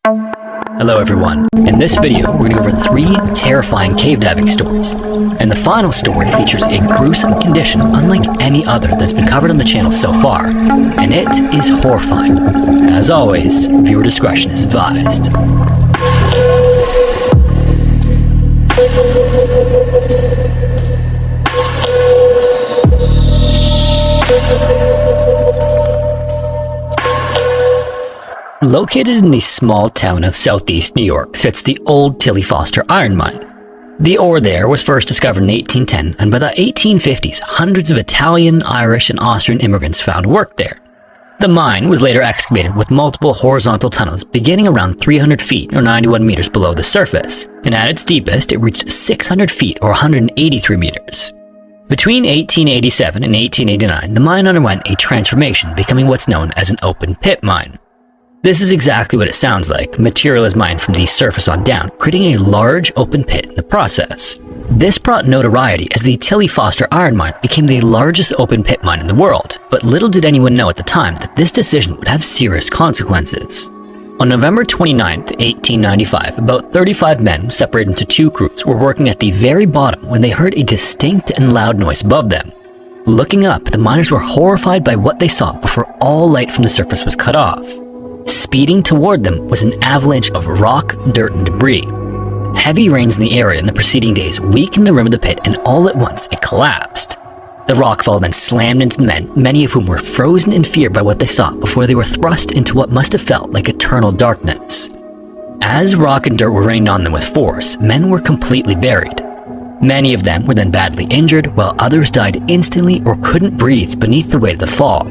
Hello everyone. In this video, we're going to go over 3 terrifying cave diving stories. And the final story features a gruesome condition unlike any other that's been covered on the channel so far. And it is horrifying. As always, viewer discretion is advised. Located in the small town of southeast New York sits the old Tilly Foster iron mine. The ore there was first discovered in 1810, and by the 1850s, hundreds of Italian, Irish, and Austrian immigrants found work there. The mine was later excavated with multiple horizontal tunnels beginning around 300 feet or 91 meters below the surface, and at its deepest it reached 600 feet or 183 meters. Between 1887 and 1889, the mine underwent a transformation, becoming what's known as an open pit mine. This is exactly what it sounds like. Material is mined from the surface on down, creating a large open pit in the process. This brought notoriety as the Tilly Foster iron mine became the largest open pit mine in the world, but little did anyone know at the time that this decision would have serious consequences. On November 29, 1895, about 35 men, separated into 2 groups, were working at the very bottom when they heard a distinct and loud noise above them. Looking up, the miners were horrified by what they saw before all light from the surface was cut off. Speeding toward them was an avalanche of rock, dirt, and debris. Heavy rains in the area in the preceding days weakened the rim of the pit, and all at once it collapsed. The rockfall then slammed into the men, many of whom were frozen in fear by what they saw before they were thrust into what must have felt like eternal darkness. As rock and dirt were rained on them with force, men were completely buried. Many of them were then badly injured, while others died instantly or couldn't breathe beneath the weight of the fall.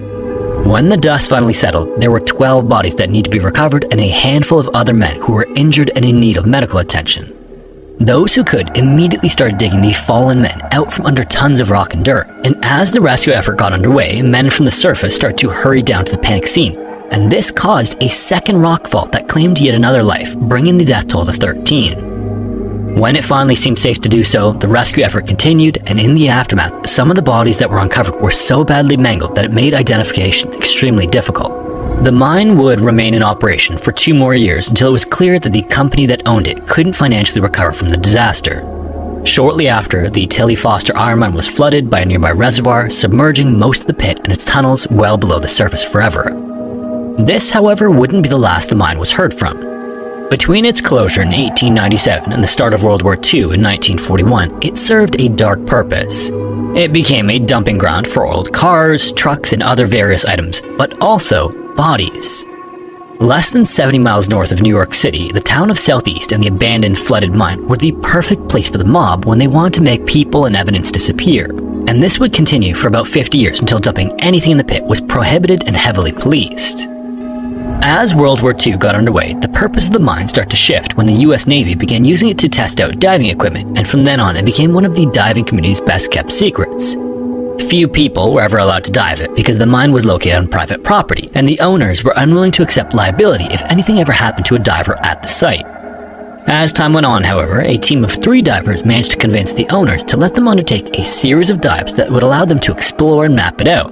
When the dust finally settled, there were 12 bodies that need to be recovered and a handful of other men who were injured and in need of medical attention. Those who could immediately started digging the fallen men out from under tons of rock and dirt, and as the rescue effort got underway, men from the surface started to hurry down to the panic scene, and this caused a second rockfall that claimed yet another life, bringing the death toll to 13. When it finally seemed safe to do so, the rescue effort continued, and in the aftermath, some of the bodies that were uncovered were so badly mangled that it made identification extremely difficult. The mine would remain in operation for 2 more years until it was clear that the company that owned it couldn't financially recover from the disaster. Shortly after, the Tilly Foster iron mine was flooded by a nearby reservoir, submerging most of the pit and its tunnels well below the surface forever. This, however, wouldn't be the last the mine was heard from. Between its closure in 1897 and the start of World War II in 1941, it served a dark purpose. It became a dumping ground for old cars, trucks, and other various items, but also bodies. Less than 70 miles north of New York City, the town of Southeast and the abandoned flooded mine were the perfect place for the mob when they wanted to make people and evidence disappear. And this would continue for about 50 years until dumping anything in the pit was prohibited and heavily policed. As World War II got underway, the purpose of the mine started to shift when the US Navy began using it to test out diving equipment, and from then on it became one of the diving community's best kept secrets. Few people were ever allowed to dive it because the mine was located on private property, and the owners were unwilling to accept liability if anything ever happened to a diver at the site. As time went on, however, a team of 3 divers managed to convince the owners to let them undertake a series of dives that would allow them to explore and map it out.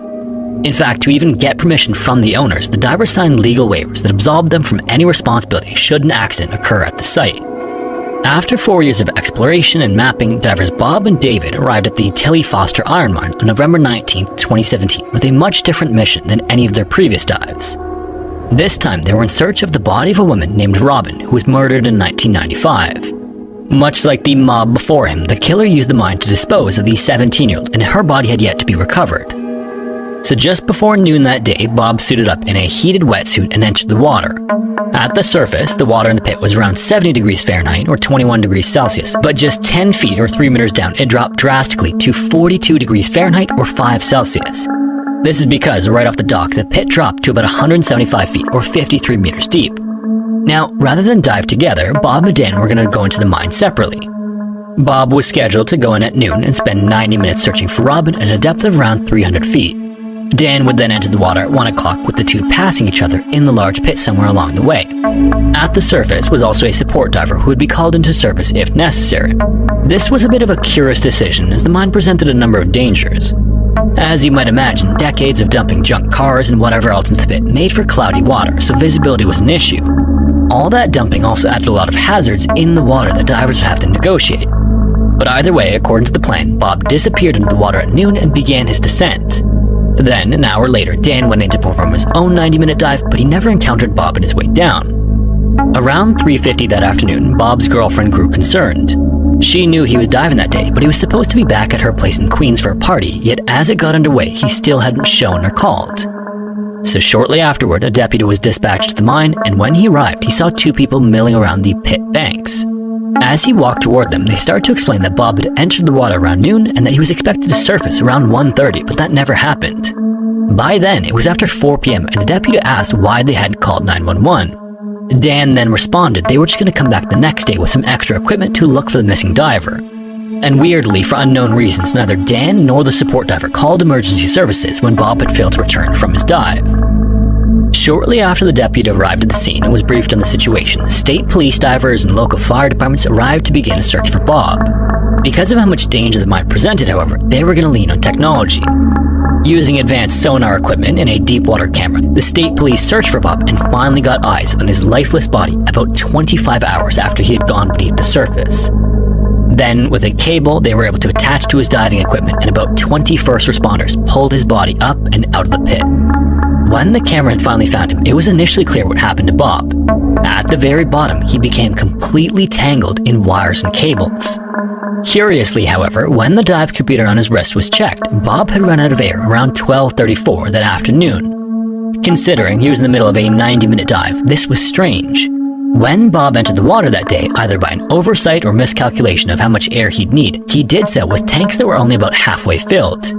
In fact, to even get permission from the owners, the divers signed legal waivers that absolved them from any responsibility should an accident occur at the site. After 4 years of exploration and mapping, divers Bob and David arrived at the Tilly Foster iron mine on November 19, 2017 with a much different mission than any of their previous dives. This time, they were in search of the body of a woman named Robin, who was murdered in 1995. Much like the mob before him, the killer used the mine to dispose of the 17-year-old, and her body had yet to be recovered. So just before noon that day, Bob suited up in a heated wetsuit and entered the water. At the surface, the water in the pit was around 70 degrees Fahrenheit or 21 degrees Celsius, but just 10 feet or 3 meters down, it dropped drastically to 42 degrees Fahrenheit or 5 Celsius. This is because right off the dock, the pit dropped to about 175 feet or 53 meters deep. Now, rather than dive together, Bob and Dan were going to go into the mine separately. Bob was scheduled to go in at noon and spend 90 minutes searching for Robin at a depth of around 300 feet. Dan would then enter the water at 1 o'clock with the 2 passing each other in the large pit somewhere along the way. At the surface was also a support diver who would be called into service if necessary. This was a bit of a curious decision as the mine presented a number of dangers. As you might imagine, decades of dumping junk cars and whatever else into the pit made for cloudy water, so visibility was an issue. All that dumping also added a lot of hazards in the water that divers would have to negotiate. But either way, according to the plan, Bob disappeared into the water at noon and began his descent. Then, an hour later, Dan went in to perform his own 90-minute dive, but he never encountered Bob on his way down. Around 3:50 that afternoon, Bob's girlfriend grew concerned. She knew he was diving that day, but he was supposed to be back at her place in Queens for a party, yet as it got underway, he still hadn't shown or called. So shortly afterward, a deputy was dispatched to the mine, and when he arrived, he saw two people milling around the pit banks. As he walked toward them, they started to explain that Bob had entered the water around noon and that he was expected to surface around 1:30, but that never happened. By then, it was after 4 p.m. and the deputy asked why they hadn't called 911. Dan then responded they were just going to come back the next day with some extra equipment to look for the missing diver. And weirdly, for unknown reasons, neither Dan nor the support diver called emergency services when Bob had failed to return from his dive. Shortly after the deputy arrived at the scene and was briefed on the situation, state police divers and local fire departments arrived to begin a search for Bob. Because of how much danger the mine presented, however, they were going to lean on technology. Using advanced sonar equipment and a deep water camera, the state police searched for Bob and finally got eyes on his lifeless body about 25 hours after he had gone beneath the surface. Then, with a cable, they were able to attach to his diving equipment, and about 20 first responders pulled his body up and out of the pit. When the camera had finally found him, it was initially clear what happened to Bob. At the very bottom, he became completely tangled in wires and cables. Curiously, however, when the dive computer on his wrist was checked, Bob had run out of air around 12:34 that afternoon. Considering he was in the middle of a 90-minute dive, this was strange. When Bob entered the water that day, either by an oversight or miscalculation of how much air he'd need, he did so with tanks that were only about halfway filled.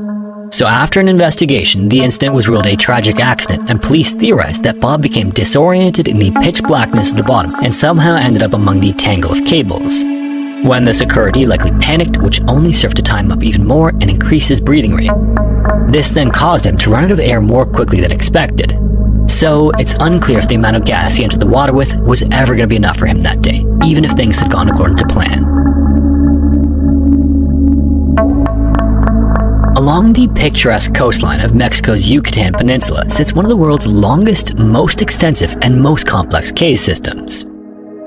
So after an investigation, the incident was ruled a tragic accident, and police theorized that Bob became disoriented in the pitch blackness at the bottom and somehow ended up among the tangle of cables. When this occurred, he likely panicked, which only served to time up even more and increase his breathing rate. This then caused him to run out of air more quickly than expected. So it's unclear if the amount of gas he entered the water with was ever going to be enough for him that day, even if things had gone according to plan. Along the picturesque coastline of Mexico's Yucatan Peninsula sits one of the world's longest, most extensive, and most complex cave systems.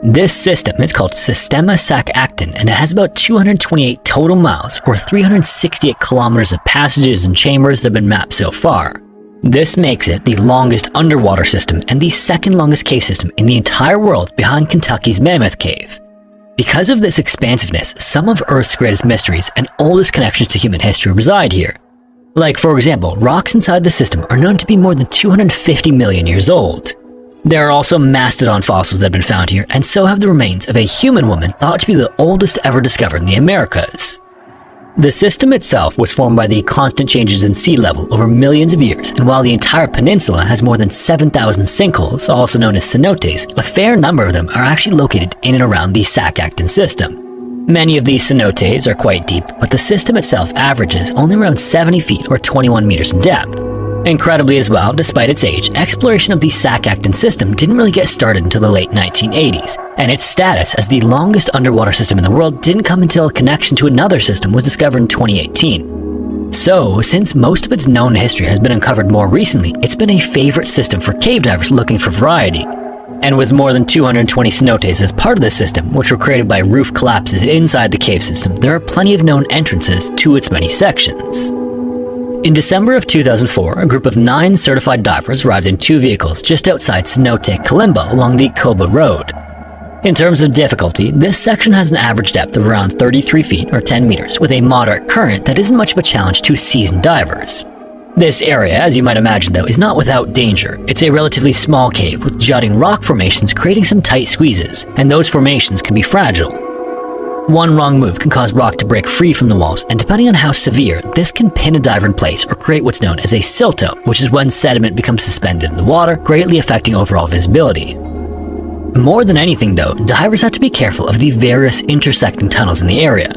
This system is called Sistema Sac-Actin, and it has about 228 total miles, or 368 kilometers of passages and chambers that have been mapped so far. This makes it the longest underwater system and the second longest cave system in the entire world behind Kentucky's Mammoth Cave. Because of this expansiveness, some of Earth's greatest mysteries and oldest connections to human history reside here. Like, for example, rocks inside the system are known to be more than 250 million years old. There are also mastodon fossils that have been found here, and so have the remains of a human woman thought to be the oldest ever discovered in the Americas. The system itself was formed by the constant changes in sea level over millions of years, and while the entire peninsula has more than 7,000 sinkholes, also known as cenotes, a fair number of them are actually located in and around the Sac-Actin system. Many of these cenotes are quite deep, but the system itself averages only around 70 feet or 21 meters in depth. Incredibly as well, despite its age, exploration of the Sac-Actin system didn't really get started until the late 1980s, and its status as the longest underwater system in the world didn't come until a connection to another system was discovered in 2018. So, since most of its known history has been uncovered more recently, it's been a favorite system for cave divers looking for variety. And with more than 220 cenotes as part of this system, which were created by roof collapses inside the cave system, there are plenty of known entrances to its many sections. In December of 2004, a group of 9 certified divers arrived in 2 vehicles just outside Cenote Kalimba along the Koba Road. In terms of difficulty, this section has an average depth of around 33 feet or 10 meters with a moderate current that isn't much of a challenge to seasoned divers. This area, as you might imagine though, is not without danger. It's a relatively small cave with jutting rock formations creating some tight squeezes, and those formations can be fragile. One wrong move can cause rock to break free from the walls, and depending on how severe, this can pin a diver in place or create what's known as a silto, which is when sediment becomes suspended in the water, greatly affecting overall visibility. More than anything though, divers have to be careful of the various intersecting tunnels in the area.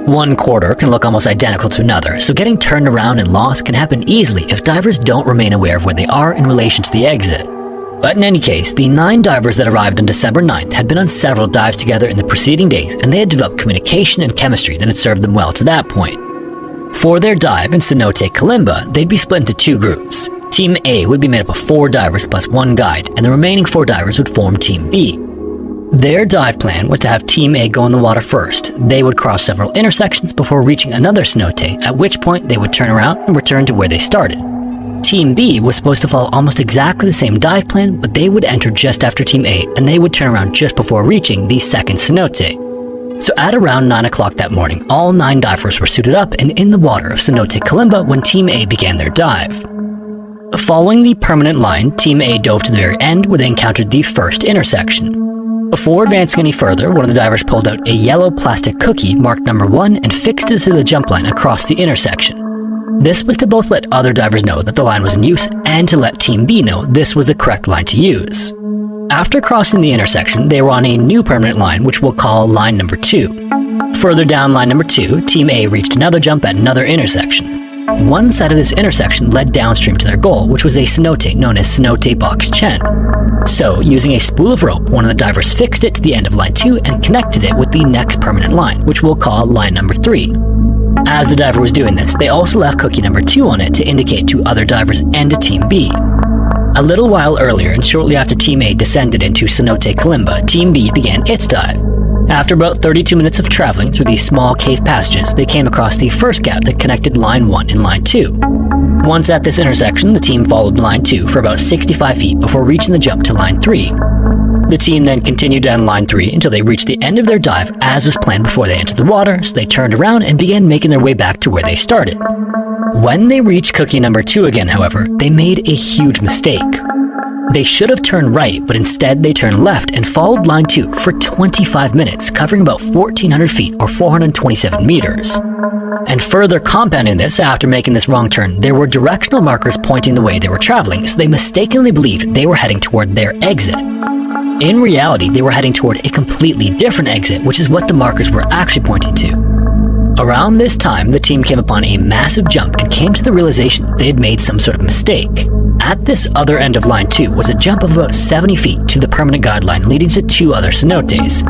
One corridor can look almost identical to another, so getting turned around and lost can happen easily if divers don't remain aware of where they are in relation to the exit. But in any case, the 9 divers that arrived on December 9th had been on several dives together in the preceding days, and they had developed communication and chemistry that had served them well to that point. For their dive in Cenote Kalimba, they'd be split into 2 groups. Team A would be made up of 4 divers plus 1 guide, and the remaining 4 divers would form Team B. Their dive plan was to have Team A go in the water first. They would cross several intersections before reaching another cenote, at which point they would turn around and return to where they started. Team B was supposed to follow almost exactly the same dive plan, but they would enter just after Team A, and they would turn around just before reaching the second cenote. So at around 9 o'clock that morning, all 9 divers were suited up and in the water of Cenote Kalimba when Team A began their dive. Following the permanent line, Team A dove to the very end where they encountered the first intersection. Before advancing any further, one of the divers pulled out a yellow plastic cookie marked number 1 and fixed it to the jump line across the intersection. This was to both let other divers know that the line was in use and to let Team B know this was the correct line to use. After crossing the intersection, they were on a new permanent line, which we'll call line number 2. Further down line number 2, Team A reached another jump at another intersection. One side of this intersection led downstream to their goal, which was a cenote known as Cenote Box Chen. So, using a spool of rope, one of the divers fixed it to the end of line 2 and connected it with the next permanent line, which we'll call line number 3. As the diver was doing this, they also left cookie number 2 on it to indicate to other divers and to Team B. A little while earlier, and shortly after Team A descended into Cenote Kalimba, Team B began its dive. After about 32 minutes of traveling through these small cave passages, they came across the first gap that connected line 1 and line 2. Once at this intersection, the team followed line 2 for about 65 feet before reaching the jump to line 3. The team then continued down line 3 until they reached the end of their dive as was planned before they entered the water, so they turned around and began making their way back to where they started. When they reached cookie number 2 again, however, they made a huge mistake. They should have turned right, but instead they turned left and followed line 2 for 25 minutes, covering about 1,400 feet or 427 meters. And further compounding this, after making this wrong turn, there were directional markers pointing the way they were traveling, so they mistakenly believed they were heading toward their exit. In reality, they were heading toward a completely different exit, which is what the markers were actually pointing to. Around this time, the team came upon a massive jump and came to the realization they had made some sort of mistake. At this other end of line 2 was a jump of about 70 feet to the permanent guideline leading to 2 other cenotes.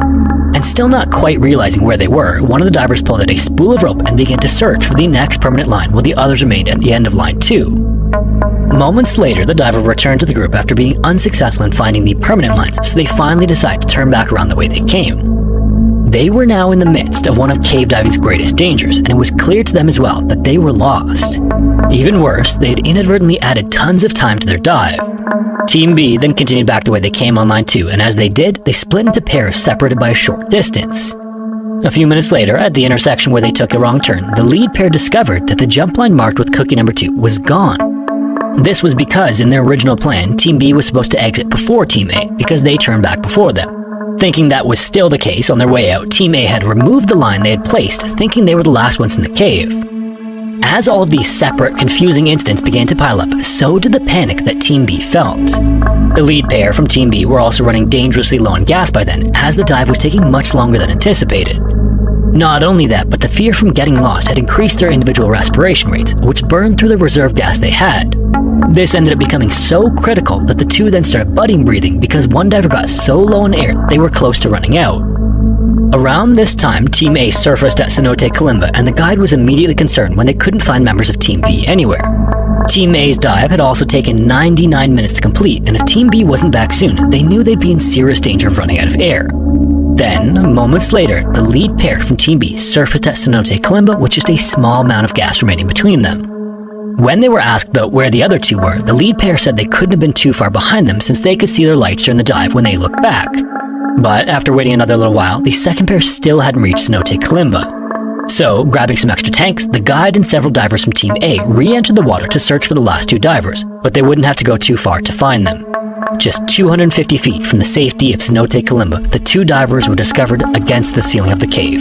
And still not quite realizing where they were, one of the divers pulled out a spool of rope and began to search for the next permanent line while the others remained at the end of line 2. Moments later, the diver returned to the group after being unsuccessful in finding the permanent lines, so they finally decided to turn back around the way they came. They were now in the midst of one of cave diving's greatest dangers, and it was clear to them as well that they were lost. Even worse, they had inadvertently added tons of time to their dive. Team B then continued back the way they came on line 2, and as they did, they split into pairs separated by a short distance. A few minutes later, at the intersection where they took a wrong turn, the lead pair discovered that the jump line marked with cookie number 2 was gone. This was because in their original plan, Team B was supposed to exit before Team A because they turned back before them. Thinking that was still the case, on their way out, Team A had removed the line they had placed, thinking they were the last ones in the cave. As all of these separate, confusing incidents began to pile up, so did the panic that Team B felt. The lead pair from Team B were also running dangerously low on gas by then, as the dive was taking much longer than anticipated. Not only that, but the fear from getting lost had increased their individual respiration rates, which burned through the reserve gas they had. This ended up becoming so critical that the two then started budding breathing because one diver got so low in air they were close to running out. Around this time, Team A surfaced at Cenote Kalimba, and the guide was immediately concerned when they couldn't find members of Team B anywhere. Team A's dive had also taken 99 minutes to complete, and if Team B wasn't back soon, they knew they'd be in serious danger of running out of air. Then, moments later, the lead pair from Team B surfaced at Cenote Kalimba with just a small amount of gas remaining between them. When they were asked about where the other two were, the lead pair said they couldn't have been too far behind them since they could see their lights during the dive when they looked back. But after waiting another little while, the second pair still hadn't reached Cenote Kalimba. So, grabbing some extra tanks, the guide and several divers from Team A re-entered the water to search for the last two divers, but they wouldn't have to go too far to find them. Just 250 feet from the safety of Cenote Kalimba, the two divers were discovered against the ceiling of the cave.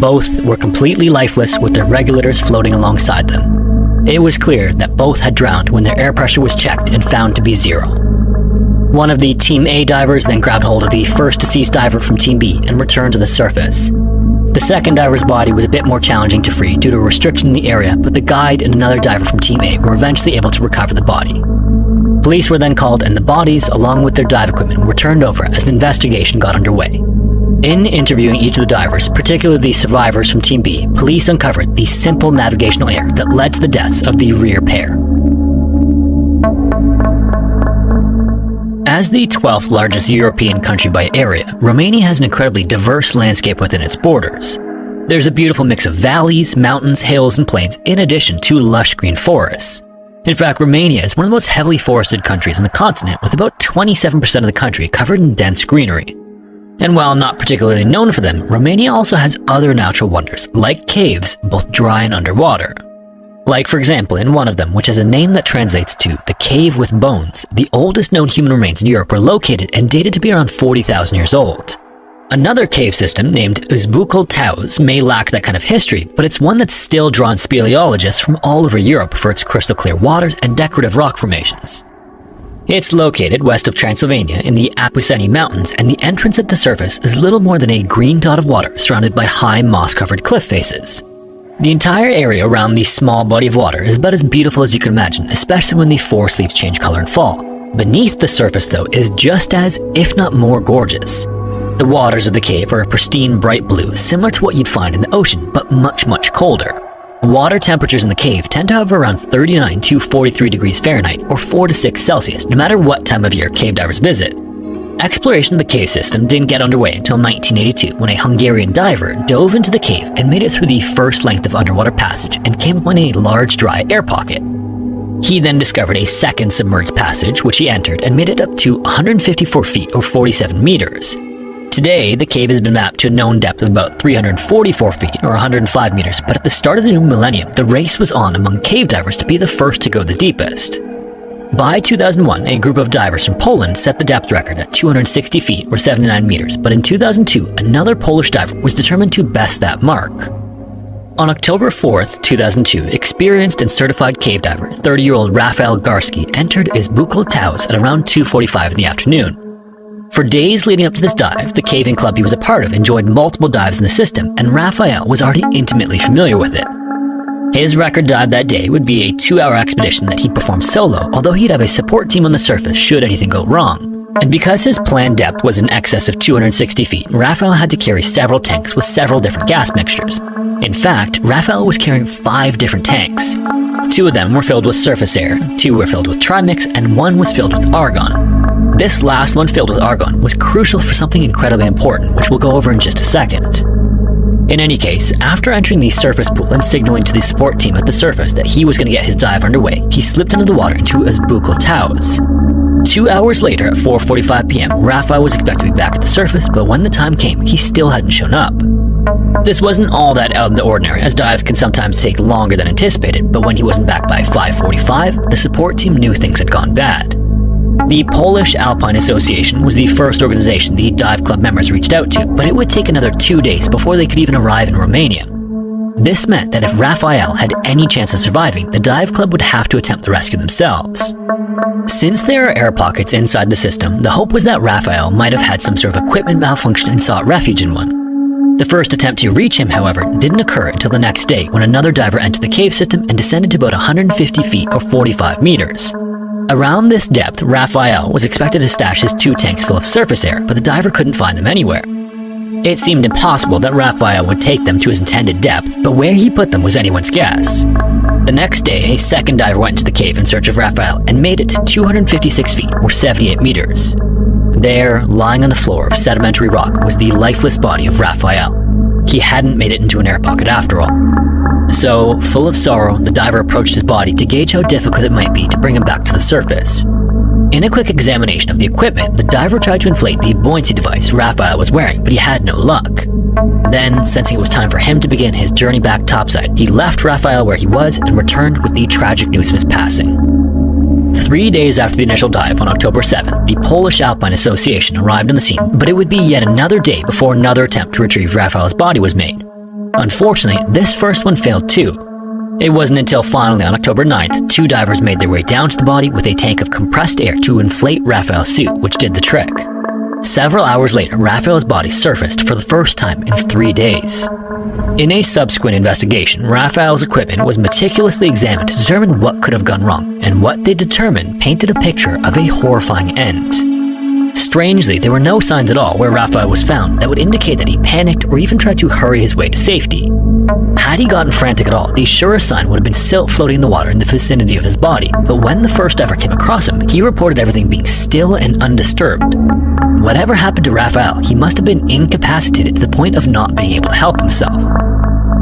Both were completely lifeless with their regulators floating alongside them. It was clear that both had drowned when their air pressure was checked and found to be 0. One of the Team A divers then grabbed hold of the first deceased diver from Team B and returned to the surface. The second diver's body was a bit more challenging to free due to a restriction in the area, but the guide and another diver from Team A were eventually able to recover the body. Police were then called and the bodies, along with their dive equipment, were turned over as an investigation got underway. In interviewing each of the divers, particularly the survivors from Team B, police uncovered the simple navigational error that led to the deaths of the rear pair. As the 12th largest European country by area, Romania has an incredibly diverse landscape within its borders. There's a beautiful mix of valleys, mountains, hills, and plains, in addition to lush green forests. In fact, Romania is one of the most heavily forested countries on the continent, with about 27% of the country covered in dense greenery. And while not particularly known for them, Romania also has other natural wonders, like caves, both dry and underwater. Like, for example, in one of them, which has a name that translates to the Cave with Bones, the oldest known human remains in Europe were located and dated to be around 40,000 years old. Another cave system named Uzbukal Towers may lack that kind of history, but it's one that's still drawn speleologists from all over Europe for its crystal clear waters and decorative rock formations. It's located west of Transylvania in the Apuseni Mountains, and the entrance at the surface is little more than a green dot of water surrounded by high moss-covered cliff faces. The entire area around the small body of water is about as beautiful as you can imagine, especially when the forest leaves change color and fall. Beneath the surface, though, is just as, if not more, gorgeous. The waters of the cave are a pristine bright blue, similar to what you'd find in the ocean, but much, much colder. Water temperatures in the cave tend to hover around 39 to 43 degrees Fahrenheit, or 4 to 6 Celsius, no matter what time of year cave divers visit. Exploration of the cave system didn't get underway until 1982, when a Hungarian diver dove into the cave and made it through the first length of underwater passage and came upon a large dry air pocket. He then discovered a second submerged passage, which he entered and made it up to 154 feet or 47 meters. Today, the cave has been mapped to a known depth of about 344 feet or 105 meters, but at the start of the new millennium, the race was on among cave divers to be the first to go the deepest. By 2001, a group of divers from Poland set the depth record at 260 feet or 79 meters, but in 2002, another Polish diver was determined to best that mark. On October 4th, 2002, experienced and certified cave diver 30-year-old Rafael Garski entered Uzbukal Towers at around 2:45 in the afternoon. For days leading up to this dive, the caving club he was a part of enjoyed multiple dives in the system, and Rafael was already intimately familiar with it. His record dive that day would be a 2-hour expedition that he'd perform solo, although he'd have a support team on the surface should anything go wrong. And because his planned depth was in excess of 260 feet, Rafael had to carry several tanks with several different gas mixtures. In fact, Rafael was carrying 5 different tanks. 2 of them were filled with surface air, 2 were filled with trimix, and 1 was filled with argon. This last one, filled with argon, was crucial for something incredibly important, which we'll go over in just a second. In any case, after entering the surface pool and signaling to the support team at the surface that he was going to get his dive underway, he slipped into the water into Uzbukal Towers. 2 hours later, at 4:45 p.m., Rafael was expected to be back at the surface, but when the time came, he still hadn't shown up. This wasn't all that out of the ordinary, as dives can sometimes take longer than anticipated, but when he wasn't back by 5:45, the support team knew things had gone bad. The Polish Alpine Association was the first organization the dive club members reached out to, but it would take another 2 days before they could even arrive in Romania. This meant that if Rafael had any chance of surviving, the dive club would have to attempt the rescue themselves. Since there are air pockets inside the system, the hope was that Rafael might have had some sort of equipment malfunction and sought refuge in one. The first attempt to reach him, however, didn't occur until the next day, when another diver entered the cave system and descended to about 150 feet or 45 meters. Around this depth, Rafael was expected to stash his 2 tanks full of surface air, but the diver couldn't find them anywhere. It seemed impossible that Rafael would take them to his intended depth, but where he put them was anyone's guess. The next day, a second diver went into the cave in search of Rafael and made it to 256 feet or 78 meters. There, lying on the floor of sedimentary rock, was the lifeless body of Rafael. He hadn't made it into an air pocket after all. So, full of sorrow, the diver approached his body to gauge how difficult it might be to bring him back to the surface. In a quick examination of the equipment, the diver tried to inflate the buoyancy device Rafael was wearing, but he had no luck. Then, sensing it was time for him to begin his journey back topside, he left Rafael where he was and returned with the tragic news of his passing. 3 days after the initial dive on October 7th, the Polish Alpine Association arrived on the scene, but it would be yet another day before another attempt to retrieve Rafael's body was made. Unfortunately, this first one failed too. It wasn't until finally on October 9th, 2 divers made their way down to the body with a tank of compressed air to inflate Rafael's suit, which did the trick. Several hours later, Rafael's body surfaced for the first time in 3 days. In a subsequent investigation, Rafael's equipment was meticulously examined to determine what could have gone wrong, and what they determined painted a picture of a horrifying end. Strangely, there were no signs at all where Raphael was found that would indicate that he panicked or even tried to hurry his way to safety. Had he gotten frantic at all, the surest sign would have been silt floating in the water in the vicinity of his body, but when the first diver came across him, he reported everything being still and undisturbed. Whatever happened to Raphael, he must have been incapacitated to the point of not being able to help himself.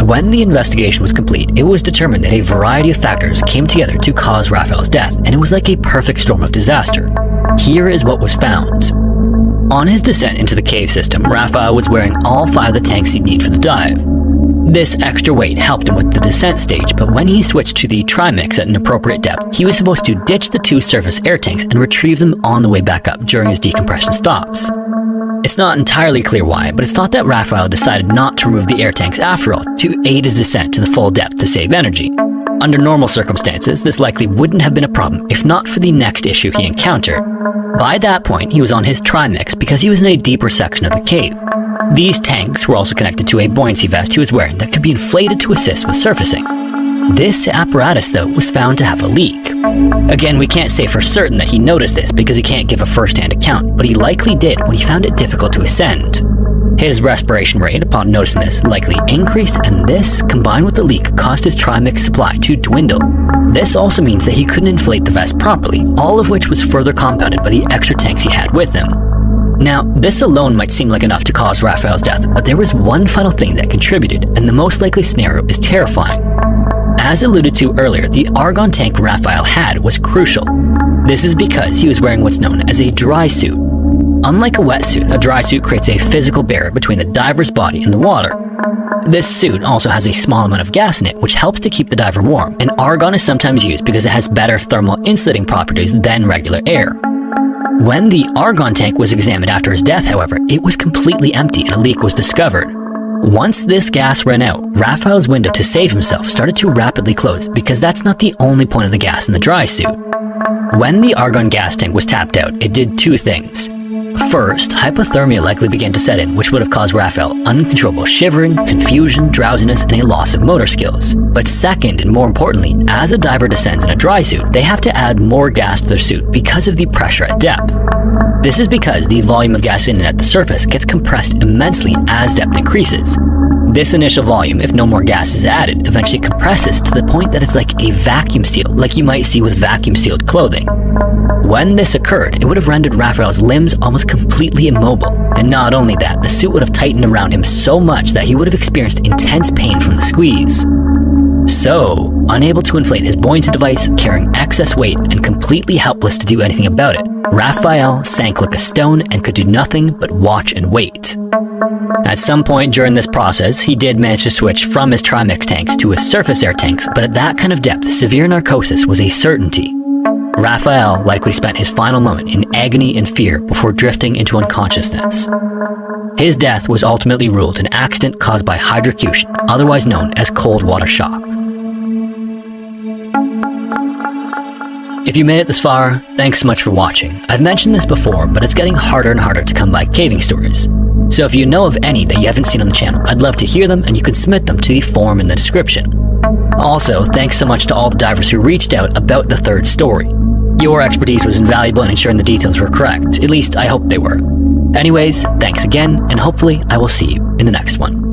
When the investigation was complete, it was determined that a variety of factors came together to cause Raphael's death, and it was like a perfect storm of disaster. Here is what was found. On his descent into the cave system, Raphael was wearing all 5 of the tanks he'd need for the dive. This extra weight helped him with the descent stage, but when he switched to the trimix at an appropriate depth, he was supposed to ditch the 2 surface air tanks and retrieve them on the way back up during his decompression stops. It's not entirely clear why, but it's thought that Raphael decided not to remove the air tanks after all to aid his descent to the full depth to save energy. Under normal circumstances, this likely wouldn't have been a problem if not for the next issue he encountered. By that point, he was on his trimix because he was in a deeper section of the cave. These tanks were also connected to a buoyancy vest he was wearing that could be inflated to assist with surfacing. This apparatus, though, was found to have a leak. Again, we can't say for certain that he noticed this because he can't give a first-hand account, but he likely did when he found it difficult to ascend. His respiration rate upon noticing this likely increased, and this, combined with the leak, caused his trimix supply to dwindle. This also means that he couldn't inflate the vest properly, all of which was further compounded by the extra tanks he had with him. Now, this alone might seem like enough to cause Raphael's death, but there was one final thing that contributed, and the most likely scenario is terrifying. As alluded to earlier, the argon tank Raphael had was crucial. This is because he was wearing what's known as a dry suit. Unlike a wetsuit, a dry suit creates a physical barrier between the diver's body and the water. This suit also has a small amount of gas in it, which helps to keep the diver warm, and argon is sometimes used because it has better thermal insulating properties than regular air. When the argon tank was examined after his death, however, it was completely empty and a leak was discovered. Once this gas ran out, Raphael's window to save himself started to rapidly close because that's not the only point of the gas in the dry suit. When the argon gas tank was tapped out, it did 2 things. First, hypothermia likely began to set in, which would have caused Raphael uncontrollable shivering, confusion, drowsiness, and a loss of motor skills. But second, and more importantly, as a diver descends in a dry suit, they have to add more gas to their suit because of the pressure at depth. This is because the volume of gas in and at the surface gets compressed immensely as depth increases. This initial volume, if no more gas is added, eventually compresses to the point that it's like a vacuum seal, like you might see with vacuum sealed clothing. When this occurred, it would have rendered Raphael's limbs almost completely immobile, and not only that, the suit would have tightened around him so much that he would have experienced intense pain from the squeeze. So, unable to inflate his buoyancy device, carrying excess weight, and completely helpless to do anything about it, Raphael sank like a stone and could do nothing but watch and wait. At some point during this process, he did manage to switch from his trimix tanks to his surface air tanks, but at that kind of depth, severe narcosis was a certainty. Raphael likely spent his final moment in agony and fear before drifting into unconsciousness. His death was ultimately ruled an accident caused by hydrocution, otherwise known as cold water shock. If you made it this far, thanks so much for watching. I've mentioned this before, but it's getting harder and harder to come by caving stories. So if you know of any that you haven't seen on the channel, I'd love to hear them, and you can submit them to the form in the description. Also, thanks so much to all the divers who reached out about the third story. Your expertise was invaluable in ensuring the details were correct. At least, I hope they were. Anyways, thanks again, and hopefully I will see you in the next one.